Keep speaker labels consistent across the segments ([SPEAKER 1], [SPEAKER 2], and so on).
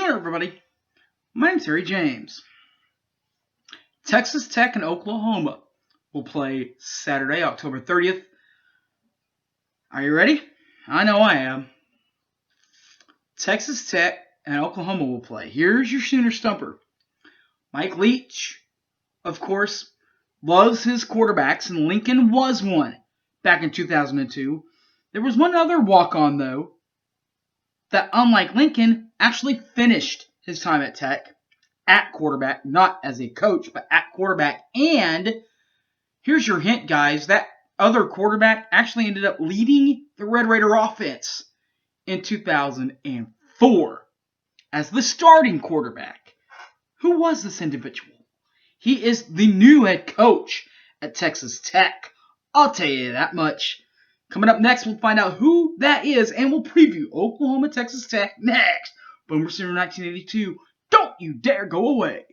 [SPEAKER 1] Hello, everybody. My name's Harry James. Texas Tech and Oklahoma will play Saturday, October 30th. Are you ready? I know I am. Texas Tech and Oklahoma will play. Here's your Sooner Stumper. Mike Leach, of course, loves his quarterbacks, and Lincoln was one back in 2002. There was one other walk-on, though, that, unlike Lincoln, actually finished his time at Tech at quarterback, not as a coach, but at quarterback. And here's your hint, guys. That other quarterback actually ended up leading the Red Raider offense in 2004 as the starting quarterback. Who was this individual? He is the new head coach at Texas Tech. I'll tell you that much. Coming up next, we'll find out who that is, and we'll preview Oklahoma, Texas Tech next. Boomer Sooner 1982. Don't you dare go away.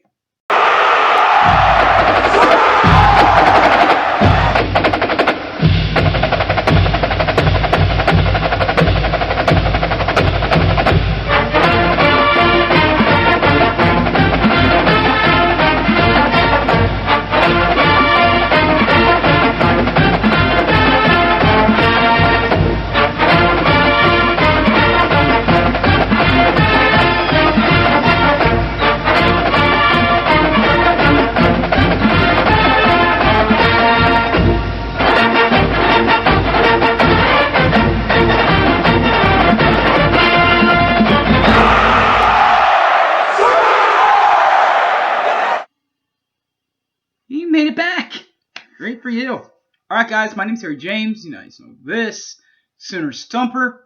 [SPEAKER 1] You made it back. Great for you. All right, guys, my name's Harry James. You guys know this. Sooner Stumper.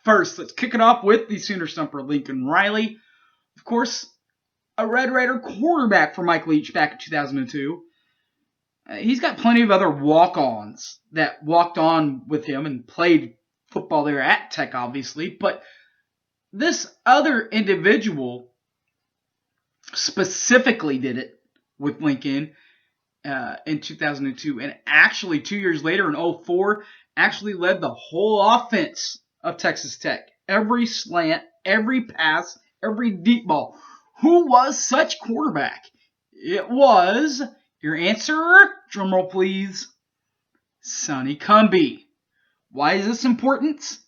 [SPEAKER 1] First, let's kick it off with the Sooner Stumper, Lincoln Riley. Of course, a Red Raider quarterback for Mike Leach back in 2002. He's got plenty of other walk-ons that walked on with him and played football there at Tech, obviously. But this other individual specifically did it with Lincoln in 2002, and actually 2 years later in 2004, actually led the whole offense of Texas Tech. Every slant, every pass, every deep ball. Who was such quarterback? It was, your answer, drumroll please, Sonny Cumbie. Why is this important?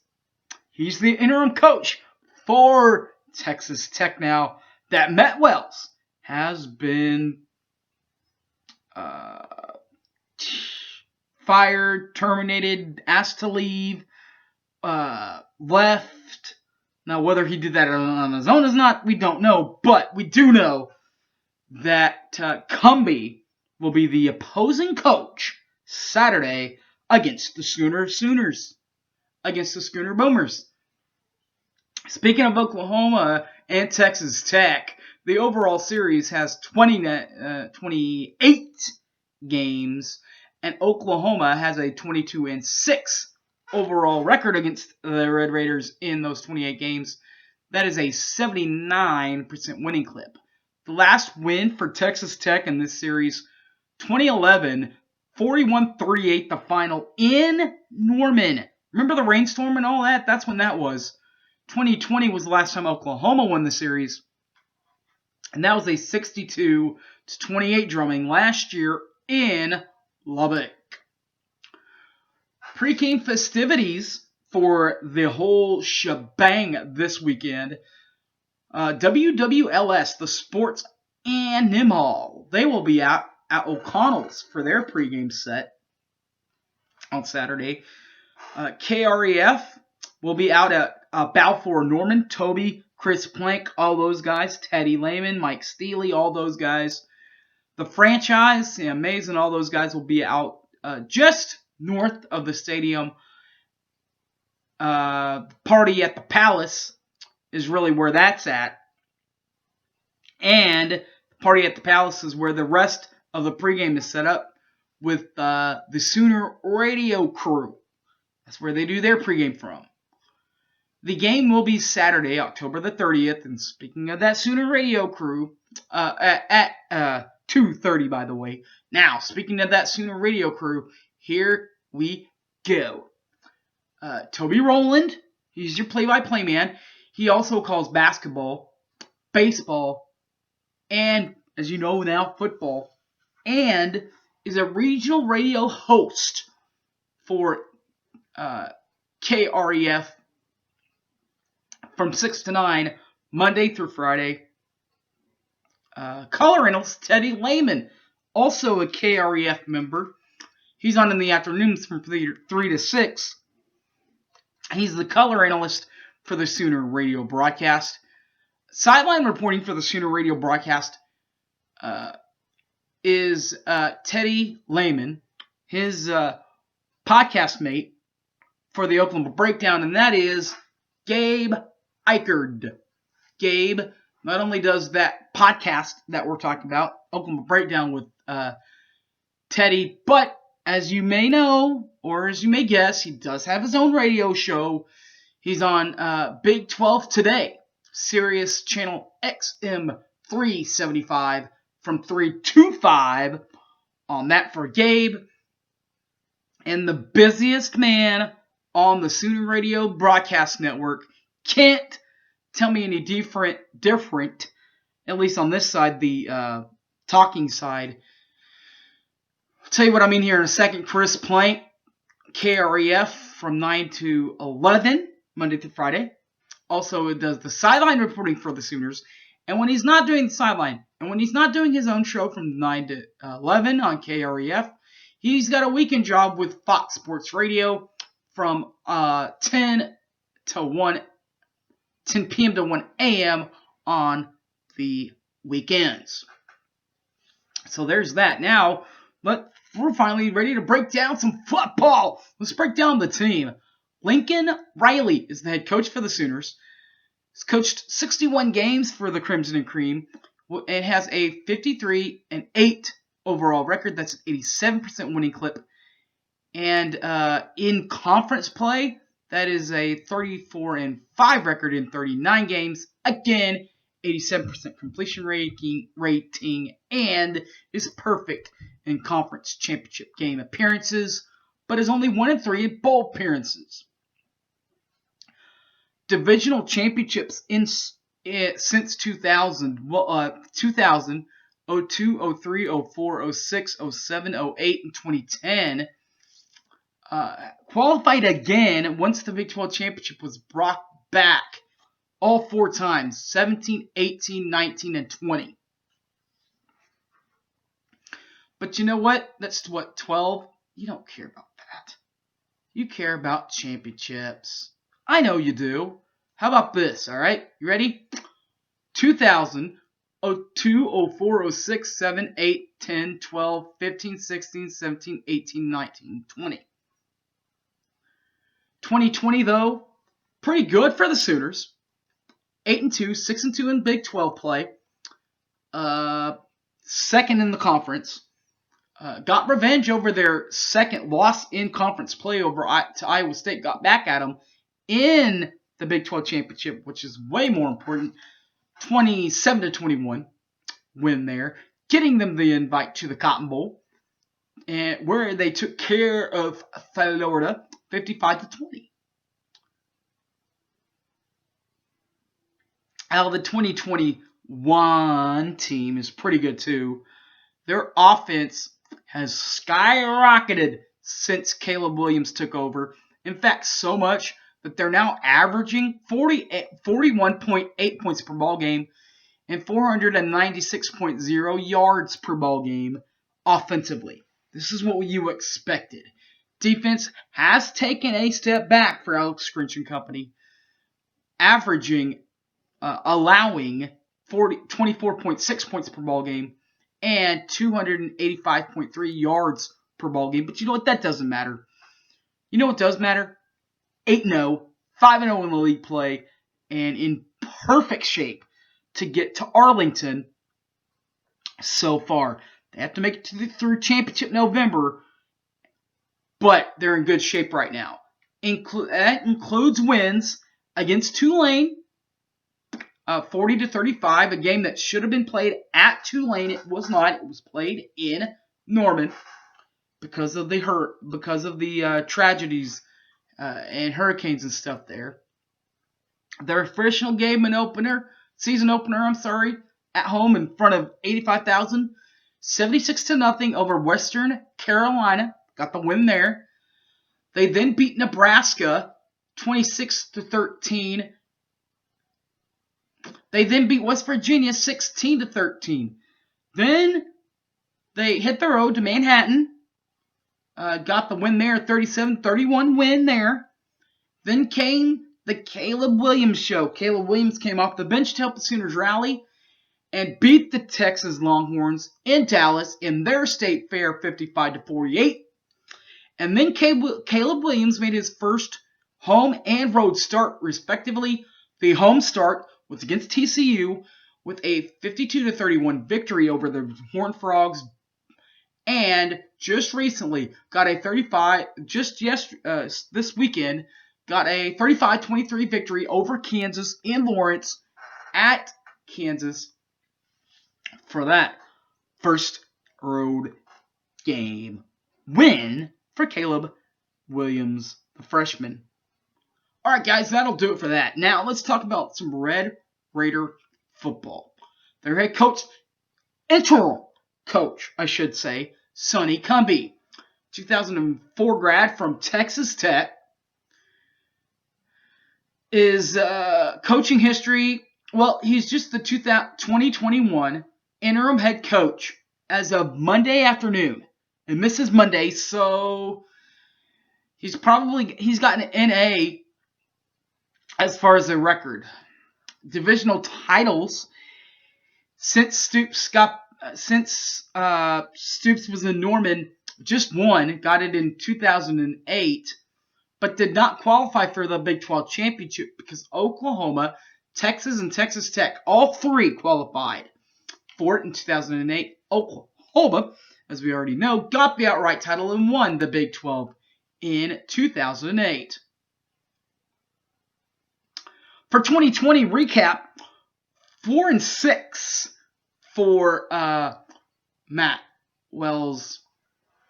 [SPEAKER 1] He's the interim coach for Texas Tech now that Matt Wells has been fired, terminated, asked to leave, left. Now, whether he did that on his own is not, we don't know, but we do know that Cumbie will be the opposing coach Saturday against the Sooners, against the Schooner Boomers. Speaking of Oklahoma and Texas Tech, the overall series has 28 games, and Oklahoma has a 22-6 overall record against the Red Raiders in those 28 games. That is a 79% winning clip. The last win for Texas Tech in this series, 2011, 41-38 the final in Norman. Remember the rainstorm and all that? That's when that was. 2020 was the last time Oklahoma won the series. And that was a 62-28 drumming last year in Lubbock. Pre-game festivities for the whole shebang this weekend. WWLS, the Sports Animal, they will be out at O'Connell's for their pregame set on Saturday. KREF will be out at Balfour Norman, Toby, Chris Plank, all those guys, Teddy Lehman, Mike Steely, all those guys. The Franchise, Sam Mason, all those guys will be out just north of the stadium. Party at the Palace is really where that's at. And Party at the Palace is where the rest of the pregame is set up with the Sooner Radio crew. That's where they do their pregame from. The game will be Saturday, October the 30th. And speaking of that Sooner Radio crew, at 2:30, by the way. Now, speaking of that Sooner Radio crew, here we go. Toby Rowland, he's your play-by-play man. He also calls basketball baseball, and, as you know now, football, and is a regional radio host for KREF from 6 to 9, Monday through Friday. Color analyst Teddy Lehman, also a KREF member. He's on in the afternoons from 3 to 6. He's the color analyst for the Sooner radio broadcast. Sideline reporting for the Sooner radio broadcast is Teddy Lehman, his podcast mate for the Oklahoma Breakdown, and that is Gabe Ikard. Gabe not only does that podcast that we're talking about, Oklahoma Breakdown with Teddy, but as you may know, or as you may guess, he does have his own radio show. He's on Big 12 Today, Sirius Channel XM 375 from 3 to 5 on that for Gabe. And the busiest man on the Sooner Radio Broadcast Network can't tell me any different, at least on this side, the talking side. I'll tell you what I mean here in a second. Chris Plank, KREF from 9 to 11, Monday through Friday. Also, it does the sideline reporting for the Sooners. And when he's not doing the sideline, and when he's not doing his own show from 9 to 11 on KREF, he's got a weekend job with Fox Sports Radio from 10 p.m. to 1 a.m. on the weekends. So there's that. Now, we're finally ready to break down some football. Let's break down the team. Lincoln Riley is the head coach for the Sooners. He's coached 61 games for the Crimson and Cream. It has a 53-8 overall record. That's an 87% winning clip. And in conference play, that is a 34-5 record in 39 games. Again, 87% completion rating, and is perfect in conference championship game appearances, but is only 1-3 in bowl appearances. Divisional championships since 2000, 2000, 02, 03, 04, 06, 07, 08, and 2010. Qualified again once the Big 12 championship was brought back all 4 times, 17, 18, 19, and 20. But you know what? That's what, 12? You don't care about that. You care about championships. I know you do. How about this, all right? You ready? 2000, 02, 04, 06, 7, 8, 10, 12, 15, 16, 17, 18, 19, 20. 2020, though, pretty good for the Sooners. 8-2, 6-2 in Big 12 play. Second in the conference. Got revenge over their second loss in conference play to Iowa State. Got back at them in the Big 12 championship, which is way more important. 27-21 win there, getting them the invite to the Cotton Bowl, and where they took care of Florida 55-20. Out of the 2021 team is pretty good too. Their offense has skyrocketed since Caleb Williams took over. In fact, so much that they're now averaging 41.8 points per ball game and 496.0 yards per ball game offensively. This is what you expected. Defense has taken a step back for Alex Grinch and company, allowing 24.6 points per ball game and 285.3 yards per ball game. But you know what? That doesn't matter. You know what does matter? 8-0, 5-0 in the league play, and in perfect shape to get to Arlington so far. They have to make it through championship November, but they're in good shape right now. That includes wins against Tulane, 40-35, a game that should have been played at Tulane. It was not. It was played in Norman because of the tragedies and hurricanes and stuff there. Their official game and opener season opener, at home in front of 85,000. 76-0 over Western Carolina. Got the win there. They then beat Nebraska 26-13. They then beat West Virginia 16-13. Then they hit the road to Manhattan. Got the win there, 37-31 win there. Then came the Caleb Williams show. Caleb Williams came off the bench to help the Sooners rally and beat the Texas Longhorns in Dallas in their state fair 55-48. And then Caleb Williams made his first home and road start, respectively. The home start was against TCU with a 52-31 victory over the Horned Frogs, and just recently got a this weekend, got a 35-23 victory over Kansas in Lawrence at Kansas for that first road game win for Caleb Williams, the freshman. All right, guys, that'll do it for that. Now, let's talk about some Red Raider football. Their head coach, interim coach, I should say, Sonny Cumbie, 2004 grad from Texas Tech, is coaching history. Well, he's just the 2021 interim head coach as of Monday afternoon. And misses Monday, so he's got an NA as far as the record. Divisional titles since Stoops was in Norman, just one, got it in 2008, but did not qualify for the Big 12 championship because Oklahoma, Texas, and Texas Tech, all three qualified for it in 2008. Oklahoma, as we already know, got the outright title and won the Big 12 in 2008. For 2020 recap, 4-6 for Matt Wells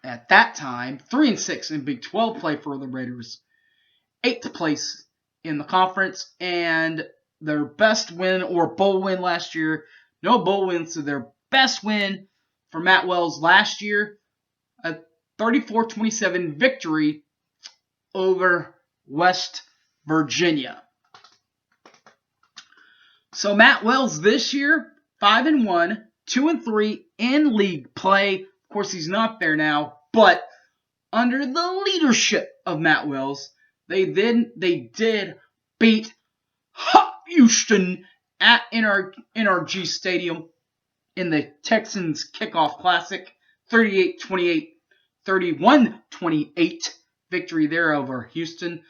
[SPEAKER 1] at that time. 3-6 in Big 12 play for the Raiders. 8th place in the conference, and their best win or bowl win last year. No bowl wins, so their best win for Matt Wells last year, a 34-27 victory over West Virginia. So Matt Wells this year, 5-1, 2-3 in league play. Of course, he's not there now, but under the leadership of Matt Wells, they did beat Houston at NRG Stadium in the Texans Kickoff Classic, 38-28, 31-28 victory there over Houston.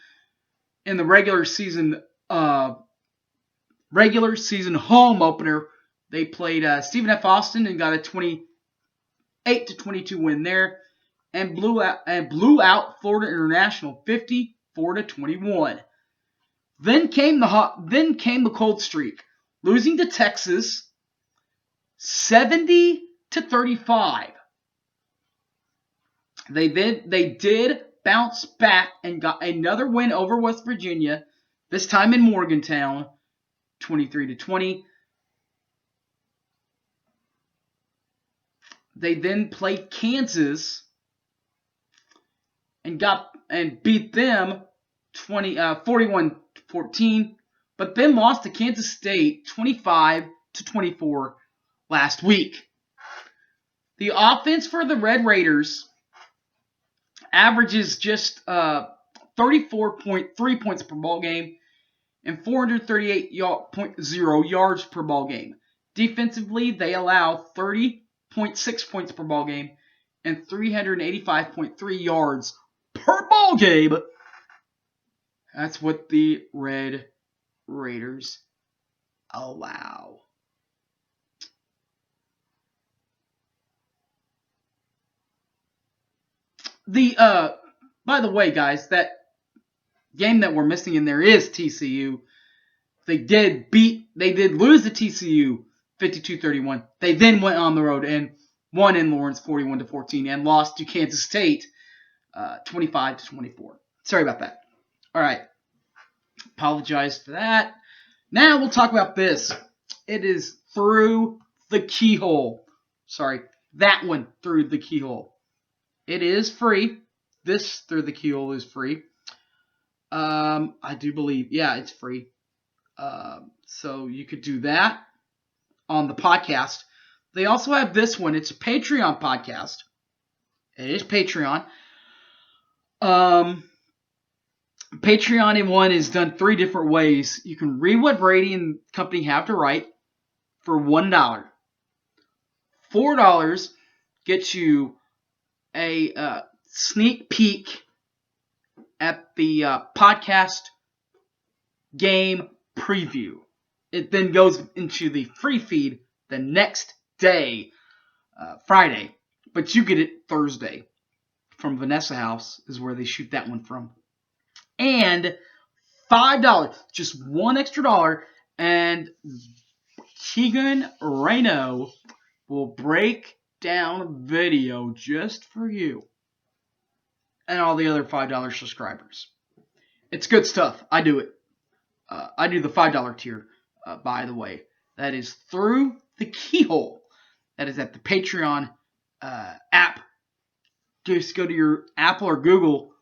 [SPEAKER 1] In the regular season home opener, they played Stephen F. Austin and got a 28-22 win there, and blew out Florida International 54-21. Then came the cold streak, losing to Texas 70-35. They did bounce back and got another win over West Virginia, this time in Morgantown, 23-20. They then played Kansas and beat them 41-14, but then lost to Kansas State 25-24 last week. The offense for the Red Raiders averages just 34.3 points per ball game and 438.0 yards per ball game. Defensively, they allow 30.6 points per ball game and 385.3 yards per ball game. That's what the Red Raiders allow. By the way, guys, that game that we're missing in there is TCU. They did lose to TCU 52-31. They then went on the road and won in Lawrence 41-14 and lost to Kansas State 25-24. Sorry about that. All right. Apologize for that. Now we'll talk about this. It is Through the Keyhole. Sorry, that one, Through the Keyhole. It is free. This Through the Keyhole is free. I do believe, yeah, it's free. So you could do that on the podcast. They also have this one. It's a Patreon podcast. It is Patreon. Patreon in one is done 3 different ways. You can read what Brady and company have to write for $1. $4 gets you a sneak peek at the podcast game preview. It then goes into the free feed the next day, Friday, but you get it Thursday from Vanessa House is where they shoot that one from. And $5, just one extra dollar, and Keegan Reno will break down a video just for you and all the other $5 subscribers. It's good stuff. I do it. I do the $5 tier, by the way. That is Through the Keyhole. That is at the Patreon app. Just go to your Apple or Google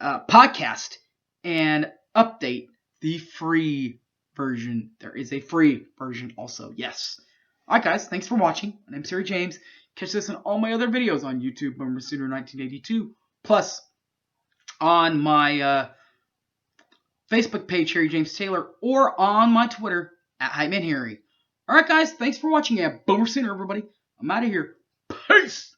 [SPEAKER 1] podcast and update the free version. There is a free version also. Yes. Alright guys, thanks for watching. My name's Harry James. Catch this and all my other videos on YouTube, Boomer Sooner 1982. Plus on my Facebook page, Harry James Taylor, or on my Twitter at HypeManHarry. Alright guys, thanks for watching. Yeah, Boomer Sooner everybody. I'm out of here. Peace!